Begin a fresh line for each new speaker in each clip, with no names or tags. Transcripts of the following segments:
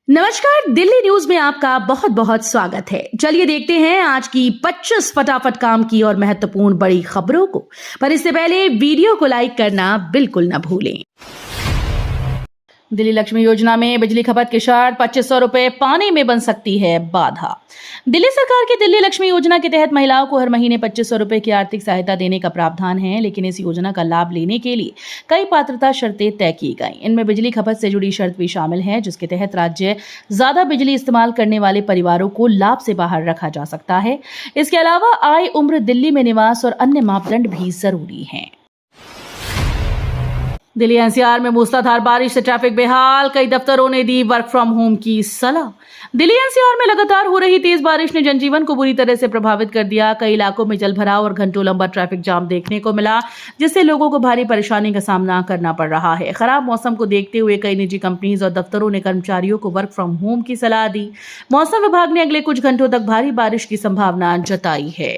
नमस्कार, दिल्ली न्यूज में आपका बहुत बहुत स्वागत है। चलिए देखते हैं आज की 25 फटाफट काम की और महत्वपूर्ण बड़ी खबरों को। पर इससे पहले वीडियो को लाइक करना बिल्कुल न भूलें। दिल्ली लक्ष्मी योजना में बिजली खपत की शर्त 2500 रुपए पाने में बन सकती है बाधा। दिल्ली सरकार की दिल्ली लक्ष्मी योजना के तहत महिलाओं को हर महीने 2500 रुपए की आर्थिक सहायता देने का प्रावधान है, लेकिन इस योजना का लाभ लेने के लिए कई पात्रता शर्तें तय की गई। इनमें बिजली खपत से जुड़ी शर्त भी शामिल है, जिसके तहत राज्य ज्यादा बिजली इस्तेमाल करने वाले परिवारों को लाभ से बाहर रखा जा सकता है। इसके अलावा आय, उम्र, दिल्ली में निवास और अन्य मापदंड भी जरूरी हैं। दिल्ली एनसीआर में मूसलाधार बारिश से ट्रैफिक बेहाल, कई दफ्तरों ने दी वर्क फ्रॉम होम की सलाह। दिल्ली एनसीआर में लगातार हो रही तेज बारिश ने जनजीवन को बुरी तरह से प्रभावित कर दिया। कई इलाकों में जलभराव और घंटों लंबा ट्रैफिक जाम देखने को मिला, जिससे लोगों को भारी परेशानी का सामना करना पड़ रहा है। खराब मौसम को देखते हुए कई निजी कंपनीज और दफ्तरों ने कर्मचारियों को वर्क फ्रॉम होम की सलाह दी। मौसम विभाग ने अगले कुछ घंटों तक भारी बारिश की संभावना जताई है।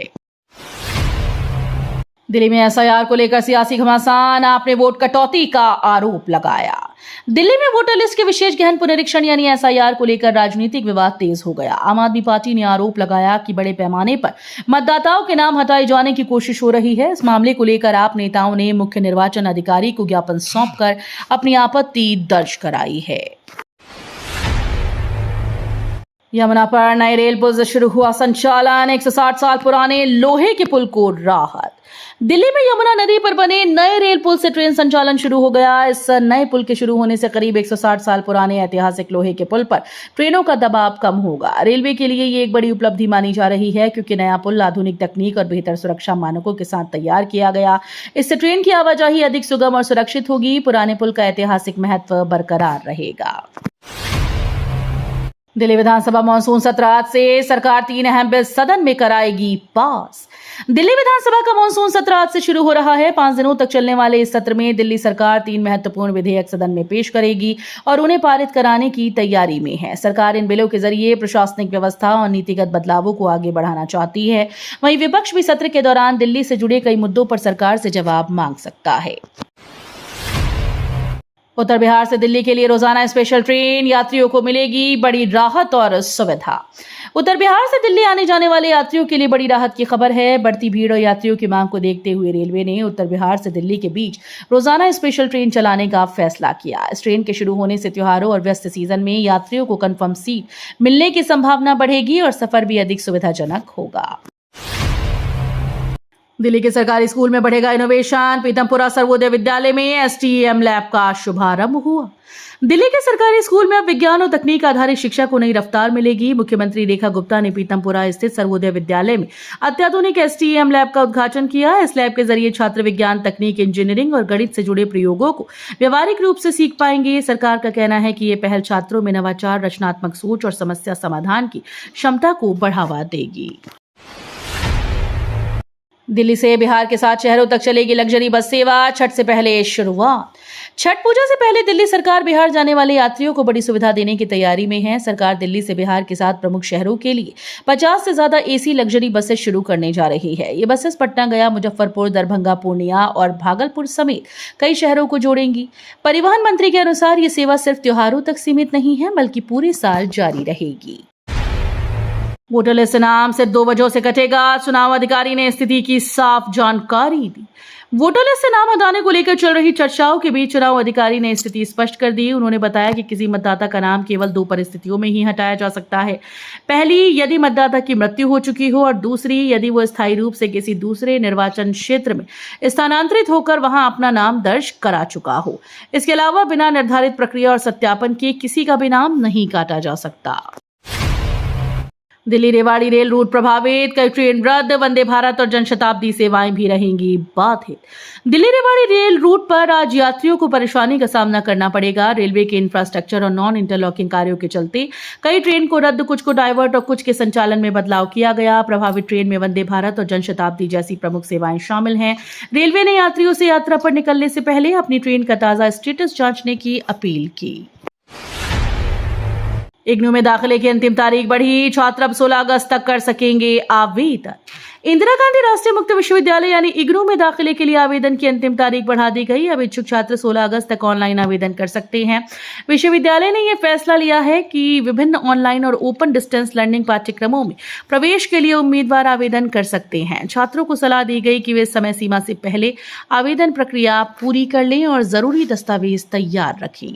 दिल्ली में एसआईआर को लेकर सियासी घमासान, आपने वोट कटौती का आरोप लगाया। दिल्ली में वोटर लिस्ट के विशेष गहन पुनरीक्षण यानी एसआईआर को लेकर राजनीतिक विवाद तेज हो गया। आम आदमी पार्टी ने आरोप लगाया कि बड़े पैमाने पर मतदाताओं के नाम हटाए जाने की कोशिश हो रही है। इस मामले को लेकर आप नेताओं ने मुख्य निर्वाचन अधिकारी को ज्ञापन सौंपकर अपनी आपत्ति दर्ज कराई है। यमुना पर नए रेल पुल से शुरू हुआ संचालन, 160 साल पुराने लोहे के पुल को राहत। दिल्ली में यमुना नदी पर बने नए रेल पुल से ट्रेन संचालन शुरू हो गया। इस नए पुल के शुरू होने से करीब 160 साल पुराने ऐतिहासिक लोहे के पुल पर ट्रेनों का दबाव कम होगा। रेलवे के लिए ये एक बड़ी उपलब्धि मानी जा रही है, क्योंकि नया पुल आधुनिक तकनीक और बेहतर सुरक्षा मानकों के साथ तैयार किया गया। इससे ट्रेन की आवाजाही अधिक सुगम और सुरक्षित होगी। पुराने पुल का ऐतिहासिक महत्व बरकरार रहेगा। दिल्ली विधानसभा मानसून सत्र आज से, सरकार 3 अहम बिल सदन में कराएगी पास। दिल्ली विधानसभा का मानसून सत्र आज से शुरू हो रहा है। 5 दिनों तक चलने वाले इस सत्र में दिल्ली सरकार 3 महत्वपूर्ण विधेयक सदन में पेश करेगी और उन्हें पारित कराने की तैयारी में है। सरकार इन बिलों के जरिए प्रशासनिक व्यवस्था और नीतिगत बदलावों को आगे बढ़ाना चाहती है। वहीं विपक्ष भी सत्र के दौरान दिल्ली से जुड़े कई मुद्दों पर सरकार से जवाब मांग सकता है। उत्तर बिहार से दिल्ली के लिए रोजाना स्पेशल ट्रेन, यात्रियों को मिलेगी बड़ी राहत और सुविधा। उत्तर बिहार से दिल्ली आने जाने वाले यात्रियों के लिए बड़ी राहत की खबर है। बढ़ती भीड़ और यात्रियों की मांग को देखते हुए रेलवे ने उत्तर बिहार से दिल्ली के बीच रोजाना स्पेशल ट्रेन चलाने का फैसला किया। इस ट्रेन के शुरू होने से त्योहारों और व्यस्त सीजन में यात्रियों को कंफर्म सीट मिलने की संभावना बढ़ेगी और सफर भी अधिक सुविधाजनक होगा। दिल्ली के सरकारी स्कूल में बढ़ेगा इनोवेशन, पीतमपुरा सर्वोदय विद्यालय में एसटीएम लैब का शुभारंभ हुआ। दिल्ली के सरकारी स्कूल में अब विज्ञान और तकनीक आधारित शिक्षा को नई रफ्तार मिलेगी। मुख्यमंत्री रेखा गुप्ता ने पीतमपुरा स्थित सर्वोदय विद्यालय में अत्याधुनिक एसटीएम लैब का उद्घाटन किया। इस लैब के जरिए छात्र विज्ञान, तकनीक, इंजीनियरिंग और गणित से जुड़े प्रयोगों को व्यवहारिक रूप से सीख पाएंगे। सरकार का कहना है कि ये पहल छात्रों में नवाचार, रचनात्मक सोच और समस्या समाधान की क्षमता को बढ़ावा देगी। दिल्ली से बिहार के 7 शहरों तक चलेगी लग्जरी बस सेवा, छठ से पहले शुरुआत। छठ पूजा से पहले दिल्ली सरकार बिहार जाने वाले यात्रियों को बड़ी सुविधा देने की तैयारी में है। सरकार दिल्ली से बिहार के 7 प्रमुख शहरों के लिए 50 से ज्यादा एसी लग्जरी बसें शुरू करने जा रही है। ये बसेस पटना, गया, मुजफ्फरपुर, दरभंगा, पूर्णिया और भागलपुर समेत कई शहरों को जोड़ेंगी। परिवहन मंत्री के अनुसार ये सेवा सिर्फ त्योहारों तक सीमित नहीं है, बल्कि पूरे साल जारी रहेगी। वोटर लिस्ट से नाम सिर्फ 2 वजहों से कटेगा, चुनाव अधिकारी ने स्थिति की साफ जानकारी दी। वोटर लिस्ट से नाम हटाने को लेकर चल रही चर्चाओं के बीच चुनाव अधिकारी ने स्थिति स्पष्ट कर दी। उन्होंने बताया कि किसी मतदाता का नाम केवल 2 परिस्थितियों में ही हटाया जा सकता है। पहली, यदि मतदाता की मृत्यु हो चुकी हो, और दूसरी, यदि वो स्थायी रूप से किसी दूसरे निर्वाचन क्षेत्र में स्थानांतरित होकर वहां अपना नाम दर्ज करा चुका हो। इसके अलावा बिना निर्धारित प्रक्रिया और सत्यापन के किसी का भी नाम नहीं काटा जा सकता। दिल्ली रेवाड़ी रेल रूट प्रभावित, कई ट्रेन रद्द, वंदे भारत और जनशताब्दी सेवाएं भी रहेंगी बाधित। दिल्ली रेवाड़ी रेल रूट पर आज यात्रियों को परेशानी का सामना करना पड़ेगा। रेलवे के इंफ्रास्ट्रक्चर और नॉन इंटरलॉकिंग कार्यों के चलते कई ट्रेन को रद्द, कुछ को डाइवर्ट और कुछ के संचालन में बदलाव किया गया। प्रभावित ट्रेन में वंदे भारत और जनशताब्दी जैसी प्रमुख सेवाएं शामिल हैं। रेलवे ने यात्रियों से यात्रा पर निकलने से पहले अपनी ट्रेन का ताजा स्टेटस जांचने की अपील की। इग्नू में दाखिले की अंतिम तारीख बढ़ी, छात्र अब 16 अगस्त तक कर सकेंगे आवेदन। इंदिरा गांधी राष्ट्रीय मुक्त विश्वविद्यालय यानी इग्नू में दाखिले के लिए आवेदन की अंतिम तारीख बढ़ा दी गई। अब इच्छुक छात्र 16 अगस्त तक ऑनलाइन आवेदन कर सकते हैं। विश्वविद्यालय ने यह फैसला लिया है कि विभिन्न ऑनलाइन और ओपन डिस्टेंस लर्निंग पाठ्यक्रमों में प्रवेश के लिए उम्मीदवार आवेदन कर सकते हैं। छात्रों को सलाह दी गई कि वे समय सीमा से पहले आवेदन प्रक्रिया पूरी कर लें और जरूरी दस्तावेज तैयार रखें।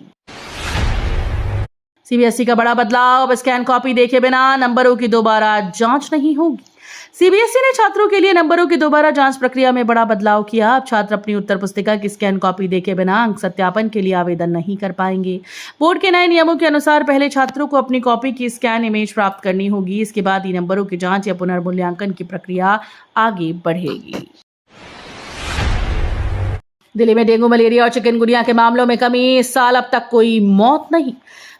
सीबीएसई का बड़ा बदलाव, अब स्कैन कॉपी देखे बिना नंबरों की दोबारा जांच नहीं होगी। सीबीएसई ने छात्रों के लिए नंबरों की दोबारा जांच प्रक्रिया में बड़ा बदलाव किया। अब छात्र अपनी उत्तर पुस्तिका की स्कैन कॉपी देखे बिना अंक सत्यापन के लिए आवेदन नहीं कर पाएंगे। बोर्ड के नए नियमों के अनुसार पहले छात्रों को अपनी कॉपी की स्कैन इमेज प्राप्त करनी होगी। इसके बाद ही नंबरों की जांच या पुनर्मूल्यांकन की प्रक्रिया आगे बढ़ेगी। दिल्ली में डेंगू, मलेरिया और चिकनगुनिया के मामलों में कमी, इस साल अब तक कोई मौत नहीं।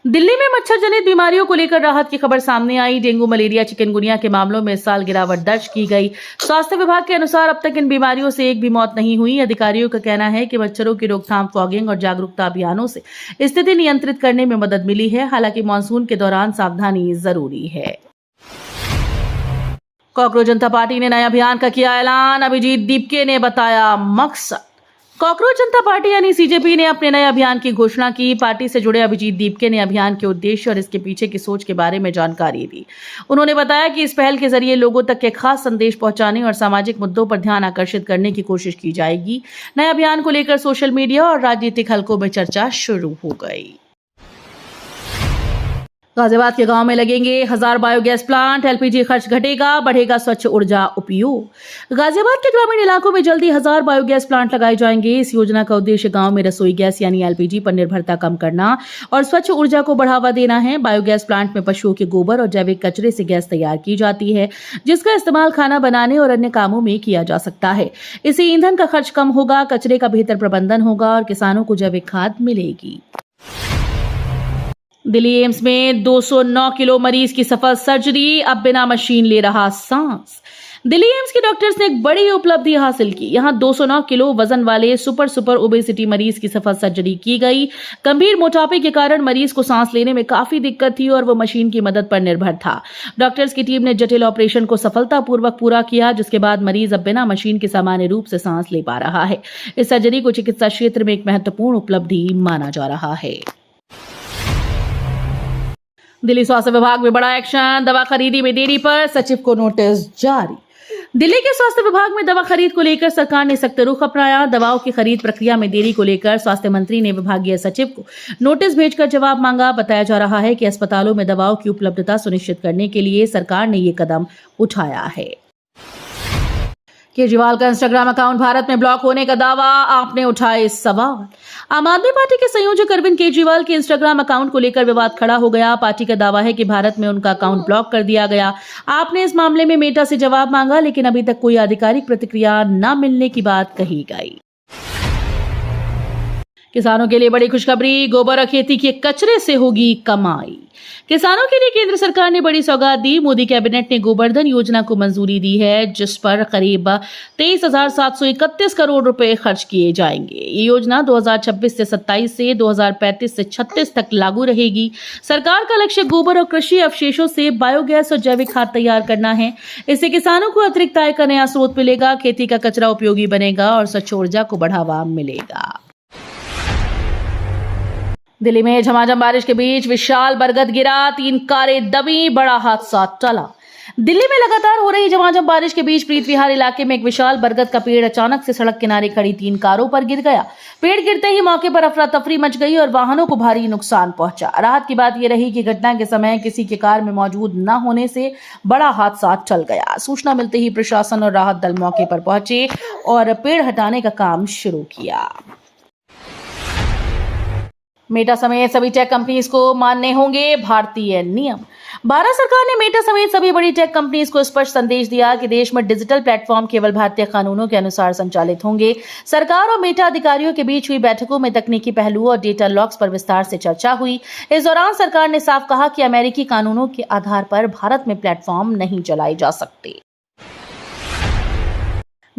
दिल्ली में मच्छर जनित बीमारियों को लेकर राहत की खबर सामने आई। डेंगू, मलेरिया, चिकनगुनिया के मामलों में इस साल गिरावट दर्ज की गई। स्वास्थ्य विभाग के अनुसार अब तक इन बीमारियों से एक भी मौत नहीं हुई। अधिकारियों का कहना है कि मच्छरों की रोकथाम, फॉगिंग और जागरूकता अभियानों से स्थिति नियंत्रित करने में मदद मिली है। हालांकि मानसून के दौरान सावधानी जरूरी है। कॉकरोच जनता पार्टी ने नए अभियान का किया ऐलान, अभिजीत दीपके ने बताया मकसद। कॉकरोच जनता पार्टी यानी सीजेपी ने अपने नए अभियान की घोषणा की। पार्टी से जुड़े अभिजीत दीपके ने अभियान के उद्देश्य और इसके पीछे की सोच के बारे में जानकारी दी। उन्होंने बताया कि इस पहल के जरिए लोगों तक के खास संदेश पहुंचाने और सामाजिक मुद्दों पर ध्यान आकर्षित करने की कोशिश की जाएगी। नए अभियान को लेकर सोशल मीडिया और राजनीतिक हलकों में चर्चा शुरू हो गई। गाजियाबाद के गांव में लगेंगे 1000 बायोगैस प्लांट, एलपीजी खर्च घटेगा, बढ़ेगा स्वच्छ ऊर्जा उपयोग। गाजियाबाद के ग्रामीण इलाकों में जल्दी 1000 बायोगैस प्लांट लगाए जाएंगे। इस योजना का उद्देश्य गांव में रसोई गैस यानी एलपीजी पर निर्भरता कम करना और स्वच्छ ऊर्जा को बढ़ावा देना है। बायोगैस प्लांट में पशुओं के गोबर और जैविक कचरे से गैस तैयार की जाती है, जिसका इस्तेमाल खाना बनाने और अन्य कामों में किया जा सकता है। इससे ईंधन का खर्च कम होगा, कचरे का बेहतर प्रबंधन होगा और किसानों को जैविक खाद मिलेगी। दिल्ली एम्स में 209 किलो मरीज की सफल सर्जरी, अब बिना मशीन ले रहा सांस। दिल्ली एम्स के डॉक्टर्स ने एक बड़ी उपलब्धि हासिल की। यहां 209 किलो वजन वाले सुपर ओबेसिटी मरीज की सफल सर्जरी की गई। गंभीर मोटापे के कारण मरीज को सांस लेने में काफी दिक्कत थी और वो मशीन की मदद पर निर्भर था। डॉक्टर्स की टीम ने जटिल ऑपरेशन को सफलतापूर्वक पूरा किया, जिसके बाद मरीज अब बिना मशीन के सामान्य रूप से सांस ले पा रहा है। इस सर्जरी को चिकित्सा क्षेत्र में एक महत्वपूर्ण उपलब्धि माना जा रहा है। दिल्ली स्वास्थ्य विभाग में बड़ा एक्शन, दवा खरीदी में देरी पर सचिव को नोटिस जारी। दिल्ली के स्वास्थ्य विभाग में दवा खरीद को लेकर सरकार ने सख्त रुख अपनाया। दवाओं की खरीद प्रक्रिया में देरी को लेकर स्वास्थ्य मंत्री ने विभागीय सचिव को नोटिस भेजकर जवाब मांगा। बताया जा रहा है कि अस्पतालों में दवाओं की उपलब्धता सुनिश्चित करने के लिए सरकार ने ये कदम उठाया है। केजरीवाल का इंस्टाग्राम अकाउंट भारत में ब्लॉक होने का दावा, आपने उठाए सवाल। आम आदमी पार्टी के संयोजक अरविंद केजरीवाल के इंस्टाग्राम अकाउंट को लेकर विवाद खड़ा हो गया। पार्टी का दावा है कि भारत में उनका अकाउंट ब्लॉक कर दिया गया। आपने इस मामले में मेटा से जवाब मांगा, लेकिन अभी तक कोई आधिकारिक प्रतिक्रिया न मिलने की बात कही गई। किसानों के लिए बड़ी खुशखबरी, गोबर और खेती के कचरे से होगी कमाई। किसानों के लिए केंद्र सरकार ने बड़ी सौगात दी। मोदी कैबिनेट ने गोबर्धन योजना को मंजूरी दी है, जिस पर करीब 23,731 करोड़ रुपए खर्च किए जाएंगे। ये योजना 2026 से 27 से 2035 से 36 तक लागू रहेगी। सरकार का लक्ष्य गोबर और कृषि अवशेषों से बायोगैस और जैविक खाद तैयार करना है। इससे किसानों को अतिरिक्त आय का नया स्रोत मिलेगा, खेती का कचरा उपयोगी बनेगा और स्वच्छ ऊर्जा को बढ़ावा मिलेगा। दिल्ली में झमाझम बारिश के बीच विशाल बरगद गिरा, 3 कारें दबी, बड़ा हादसा टला। दिल्ली में लगातार हो रही झमाझम बारिश के बीच प्रीत विहार इलाके में एक विशाल बरगद का पेड़ अचानक से सड़क किनारे खड़ी 3 कारों पर गिर गया। पेड़ गिरते ही मौके पर अफरा तफरी मच गई और वाहनों को भारी नुकसान पहुंचा। राहत की बात यह रही कि घटना के समय किसी के कार में मौजूद न होने से बड़ा हादसा टल गया। सूचना मिलते ही प्रशासन और राहत दल मौके पर पहुंचे और पेड़ हटाने का काम शुरू किया। मेटा समेत सभी टेक कंपनीज को मानने होंगे भारतीय नियम। भारत सरकार ने मेटा समेत सभी बड़ी टेक कंपनीज को स्पष्ट संदेश दिया कि देश में डिजिटल प्लेटफॉर्म केवल भारतीय कानूनों के अनुसार संचालित होंगे। सरकार और मेटा अधिकारियों के बीच हुई बैठकों में तकनीकी पहलुओं और डेटा लॉक्स पर विस्तार से चर्चा हुई। इस दौरान सरकार ने साफ कहा कि अमेरिकी कानूनों के आधार पर भारत में प्लेटफॉर्म नहीं चलाए जा सकते।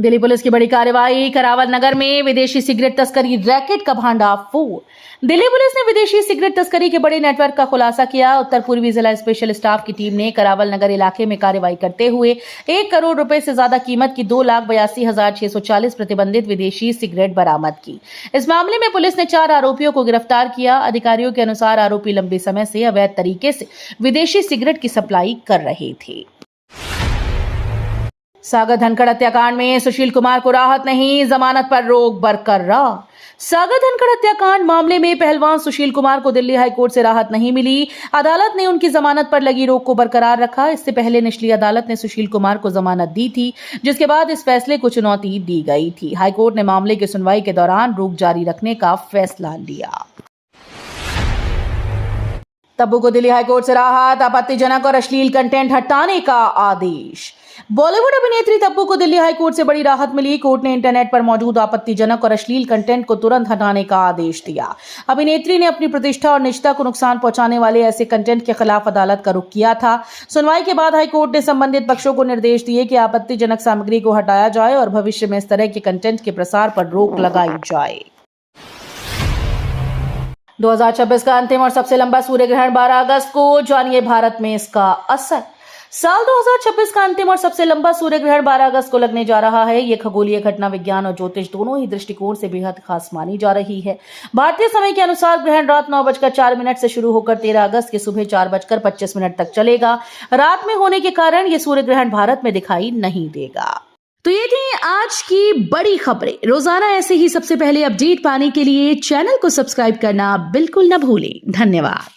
दिल्ली पुलिस की बड़ी कार्रवाई, करावल नगर में विदेशी सिगरेट तस्करी रैकेट का भांडाफोड़। दिल्ली पुलिस ने विदेशी सिगरेट तस्करी के बड़े नेटवर्क का खुलासा किया। उत्तर पूर्वी जिला स्पेशल स्टाफ की टीम ने करावल नगर इलाके में कार्रवाई करते हुए 1 करोड़ रुपए से ज्यादा कीमत की 2,82,640 प्रतिबंधित विदेशी सिगरेट बरामद की। इस मामले में पुलिस ने 4 आरोपियों को गिरफ्तार किया। अधिकारियों के अनुसार आरोपी लंबे समय से अवैध तरीके से विदेशी सिगरेट की सप्लाई कर रहे थे। सागर धनखड़ हत्याकांड में सुशील कुमार को राहत नहीं, जमानत पर रोक बरकरार। सागर धनखड़ हत्याकांड मामले में पहलवान सुशील कुमार को दिल्ली हाईकोर्ट से राहत नहीं मिली। अदालत ने उनकी जमानत पर लगी रोक को बरकरार रखा। इससे पहले निचली अदालत ने सुशील कुमार को जमानत दी थी, जिसके बाद इस फैसले को चुनौती दी गई थी। हाईकोर्ट ने मामले की सुनवाई के दौरान रोक जारी रखने का फैसला लिया। तब्बू को दिल्ली हाईकोर्ट से राहत, आपत्तिजनक और अश्लील कंटेंट हटाने का आदेश। बॉलीवुड अभिनेत्री तब्बू को दिल्ली हाईकोर्ट से बड़ी राहत मिली। कोर्ट ने इंटरनेट पर मौजूद आपत्तिजनक और अश्लील कंटेंट को तुरंत हटाने का आदेश दिया। अभिनेत्री ने अपनी प्रतिष्ठा और निजता को नुकसान पहुंचाने वाले ऐसे कंटेंट के खिलाफ अदालत का रुख किया था। सुनवाई के बाद हाईकोर्ट ने संबंधित पक्षों को निर्देश दिए कि आपत्तिजनक सामग्री को हटाया जाए और भविष्य में इस तरह के कंटेंट के प्रसार पर रोक लगाई जाए। 2026 का अंतिम और सबसे लंबा सूर्य ग्रहण 12 अगस्त को, जानिए भारत में इसका असर। साल 2026 का अंतिम और सबसे लंबा सूर्य ग्रहण 12 अगस्त को लगने जा रहा है। यह खगोलीय घटना विज्ञान और ज्योतिष दोनों ही दृष्टिकोण से बेहद खास मानी जा रही है। भारतीय समय के अनुसार ग्रहण रात 9:04 से शुरू होकर 13 अगस्त के सुबह 4:25 तक चलेगा। रात में होने के कारण यह सूर्य ग्रहण भारत में दिखाई नहीं देगा। तो ये थी आज की बड़ी खबरें। रोजाना ऐसे ही सबसे पहले अपडेट पाने के लिए चैनल को सब्सक्राइब करना बिल्कुल न भूलें। धन्यवाद।